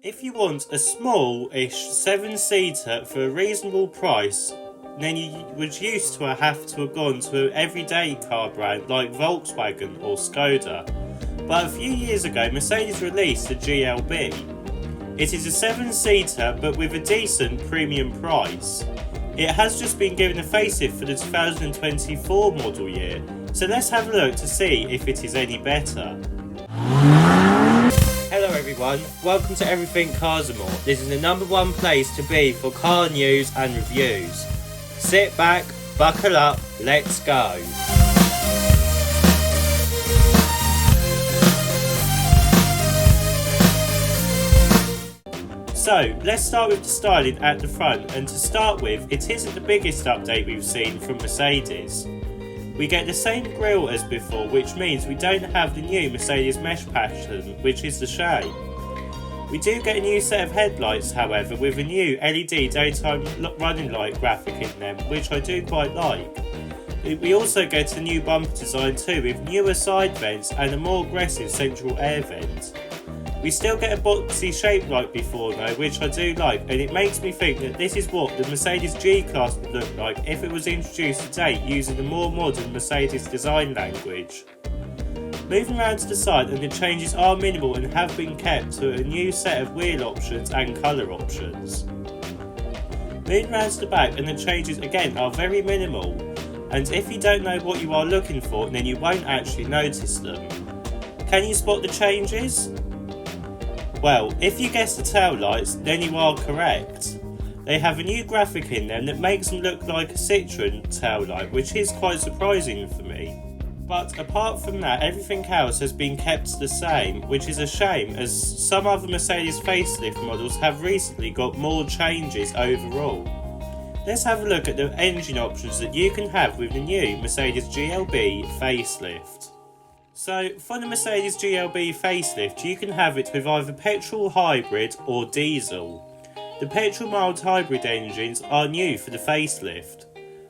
If you want a small-ish 7-seater for a reasonable price, then you would used to have gone to an everyday car brand like Volkswagen or Skoda. But a few years ago, Mercedes released the GLB. It is a 7-seater but with a decent premium price. It has just been given a facelift for the 2024 model year, so let's have a look to see if it is any better. Hello everyone, welcome to Everything Cars and More. This is the #1 place to be for car news and reviews. Sit back, buckle up, let's go. So, let's start with the styling at the front, and to start with, it isn't the biggest update we've seen from Mercedes. We get the same grille as before, which means we don't have the new Mercedes mesh pattern, which is a shame. We do get a new set of headlights, however, with a new LED daytime running light graphic in them, which I do quite like. We also get a new bumper design too, with newer side vents and a more aggressive central air vent. We still get a boxy shape like before though, which I do like, and it makes me think that this is what the Mercedes G-Class would look like if it was introduced today using the more modern Mercedes design language. Moving around to the side, and the changes are minimal and have been kept to a new set of wheel options and colour options. Moving around to the back, and the changes again are very minimal, and if you don't know what you are looking for, then you won't actually notice them. Can you spot the changes? Well, if you guess the tail lights, then you are correct. They have a new graphic in them that makes them look like a Citroen tail light, which is quite surprising for me. But apart from that, everything else has been kept the same, which is a shame as some other Mercedes facelift models have recently got more changes overall. Let's have a look at the engine options that you can have with the new Mercedes GLB facelift. So, for the Mercedes GLB facelift, you can have it with either petrol hybrid or diesel. The petrol mild hybrid engines are new for the facelift.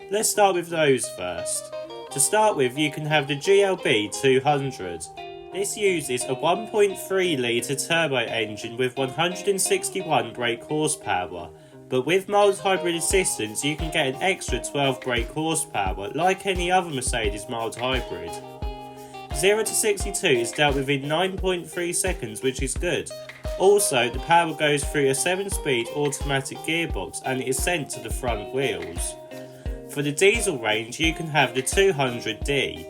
Let's start with those first. To start with, you can have the GLB 200. This uses a 1.3 litre turbo engine with 161 brake horsepower, but with mild hybrid assistance you can get an extra 12 brake horsepower like any other Mercedes mild hybrid. 0 to 62 is dealt with in 9.3 seconds, which is good. Also, the power goes through a 7-speed automatic gearbox and it is sent to the front wheels. For the diesel range, you can have the 200D.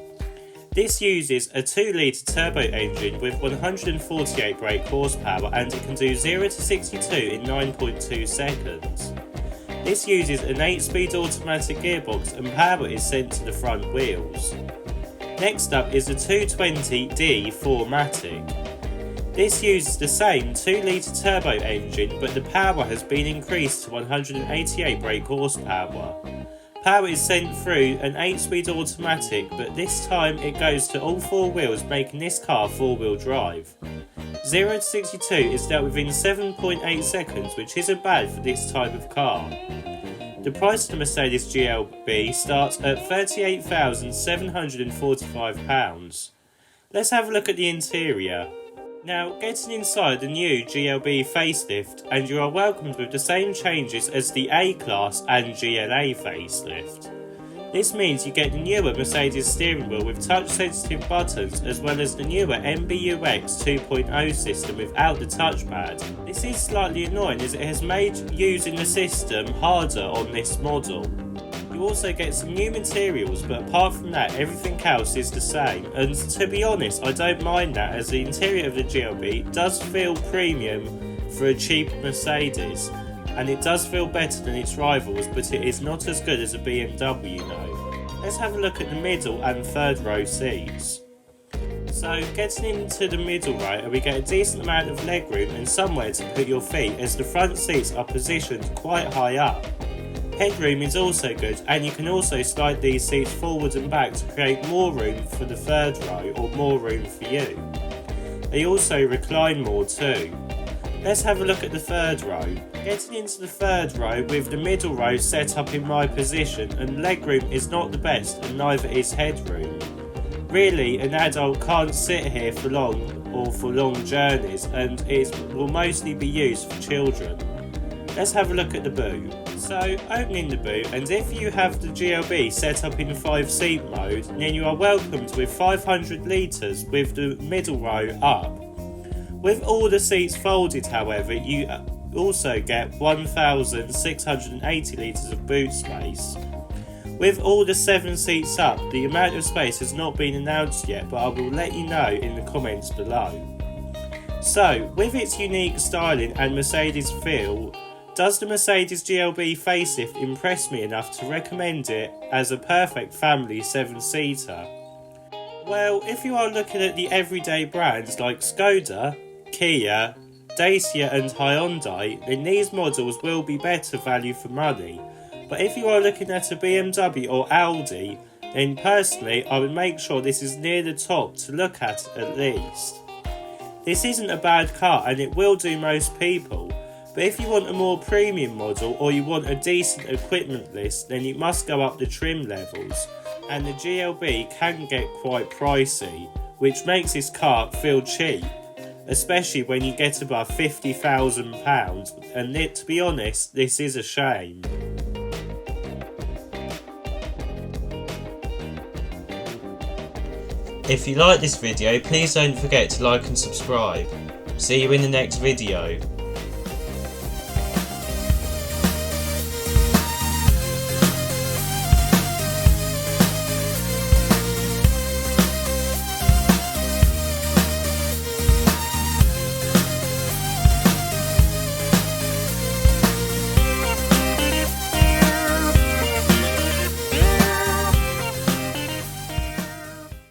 This uses a 2 litre turbo engine with 148 brake horsepower and it can do 0 to 62 in 9.2 seconds. This uses an 8-speed automatic gearbox and power is sent to the front wheels. Next up is the 220D 4MATIC. This uses the same 2 litre turbo engine, but the power has been increased to 188 brake horsepower. Power is sent through an 8-speed automatic, but this time it goes to all 4 wheels, making this car 4-wheel drive. 0 to 62 is dealt with in 7.8 seconds, which isn't bad for this type of car. The price of the Mercedes GLB starts at £38,745. Let's have a look at the interior. Now, getting inside the new GLB facelift, and you are welcomed with the same changes as the A-Class and GLA facelift. This means you get the newer Mercedes steering wheel with touch-sensitive buttons, as well as the newer MBUX 2.0 system without the touchpad. This is slightly annoying as it has made using the system harder on this model. You also get some new materials, but apart from that everything else is the same, and to be honest I don't mind that, as the interior of the GLB does feel premium for a cheap Mercedes. And it does feel better than its rivals, but it is not as good as a BMW though. Let's have a look at the middle and third row seats. So getting into the middle row, we get a decent amount of legroom and somewhere to put your feet, as the front seats are positioned quite high up. Headroom is also good, and you can also slide these seats forward and back to create more room for the third row, or more room for you. They also recline more too. Let's have a look at the third row. Getting into the third row with the middle row set up in my position, and legroom is not the best and neither is headroom. Really, an adult can't sit here for long or for long journeys, and it will mostly be used for children. Let's have a look at the boot. So, opening the boot, and if you have the GLB set up in 5-seat mode, then you are welcomed with 500 litres with the middle row up. With all the seats folded, however, you also get 1,680 litres of boot space. With all the 7 seats up, the amount of space has not been announced yet, but I will let you know in the comments below. So, with its unique styling and Mercedes feel, does the Mercedes GLB Facelift impress me enough to recommend it as a perfect family 7-seater? Well, if you are looking at the everyday brands like Skoda, Kia, Dacia and Hyundai, then these models will be better value for money. But if you are looking at a BMW or Audi, then personally I would make sure this is near the top to look at least. This isn't a bad car and it will do most people, but if you want a more premium model or you want a decent equipment list, then you must go up the trim levels, and the GLB can get quite pricey, which makes this car feel cheap, especially when you get above £50,000, and to be honest, this is a shame. If you like this video, please don't forget to like and subscribe. See you in the next video.